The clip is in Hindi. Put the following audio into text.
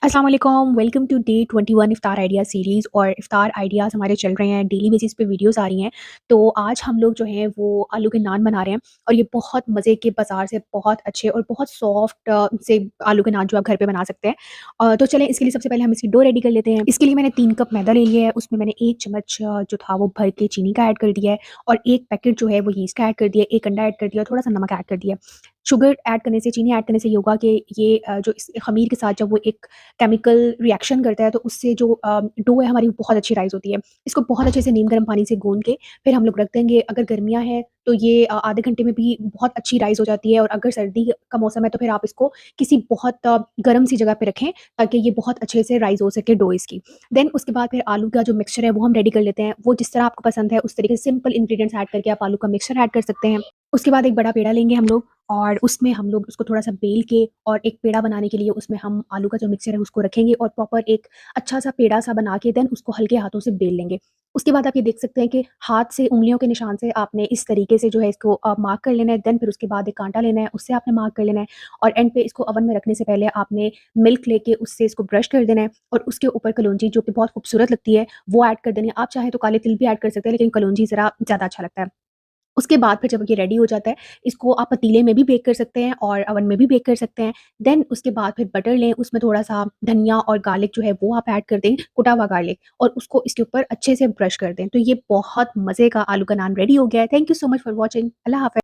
अस्सलाम वालेकुम, वेलकम टू डे 21 इफ्तार आइडिया सीरीज़। और इफ्तार आइडियाज़ हमारे चल रहे हैं, डेली बेसिस पे वीडियोस आ रही हैं। तो आज हम लोग जो हैं वो आलू के नान बना रहे हैं और ये बहुत मज़े के बाज़ार से बहुत अच्छे और बहुत सॉफ्ट से आलू के नान जो आप घर पे बना सकते हैं। तो चलें इसके लिए सबसे पहले हम इसकी डो रेडी कर लेते हैं। इसके लिए मैंने 3 कप मैदा ले लिया है, उसमें मैंने 1 चम्मच जो था वो भर के चीनी का ऐड कर दिया है और 1 पैकेट जो है वो यीस्ट का ऐड कर दिया है, 1 अंडा ऐड कर दिया, थोड़ा-सा नमक ऐड कर दिया। शुगर ऐड करने से, चीनी ऐड करने से ये होगा कि ये जो इस खमीर के साथ जब वो एक केमिकल रिएक्शन करता है तो उससे जो डो है हमारी बहुत अच्छी राइज़ होती है। इसको बहुत अच्छे से नीम गर्म पानी से गूँध के फिर हम लोग रख देंगे। अगर गर्मियाँ हैं तो ये आधे घंटे में भी बहुत अच्छी राइज़ हो जाती है और अगर सर्दी का मौसम है तो फिर आप इसको किसी बहुत गर्म सी जगह पे रखें ताकि ये बहुत अच्छे से राइज़ हो सके डो इसकी। देन उसके बाद फिर आलू का जो मिक्सचर है वो हम रेडी कर लेते हैं। वो जिस तरह आपको पसंद है उस तरीके से सिंपल इंग्रीडिएंट्स ऐड करके आप आलू का मिक्सचर ऐड कर सकते हैं। उसके बाद एक बड़ा पेड़ा लेंगे हम लोग और उसमें हम लोग उसको थोड़ा-सा बेल के और एक पेड़ा बनाने के लिए उसमें हम आलू का जो मिक्सचर है उसको रखेंगे और प्रॉपर एक अच्छा-सा पेड़ा-सा बना के देन उसको हल्के हाथों से बेल लेंगे। उसके बाद आप ये देख सकते हैं कि हाथ से उँगलियों के निशान से आपने इस तरीके से जो है इसको मार्क कर लेना है। देन फिर उसके बाद एक कांटा लेना है, उससे आपने मार्क कर लेना है और एंड पे इसको ओवन में रखने से पहले आपने मिल्क लेके उससे इसको ब्रश कर देना है और उसके ऊपर कलौंजी जो कि बहुत खूबसूरत लगती है, वो ऐड कर देनी है। आप चाहें तो काले तिल भी ऐड कर सकते हैं लेकिन कलौंजी ज़रा ज़्यादा अच्छा लगता है। उसके बाद फिर जब ये रेडी हो जाता है, इसको आप पतीले में भी बेक कर सकते हैं और ओवन में भी बेक कर सकते हैं। देन उसके बाद फिर बटर लें, उसमें थोड़ा-सा धनिया और गार्लिक जो है वो आप ऐड कर दें, कुटा हुआ गार्लिक, और उसको इसके ऊपर अच्छे से ब्रश कर दें। तो ये बहुत मज़े का आलू का नान रेडी हो गया है। Thank you so much for watching. अल्लाह हाफ़िज़।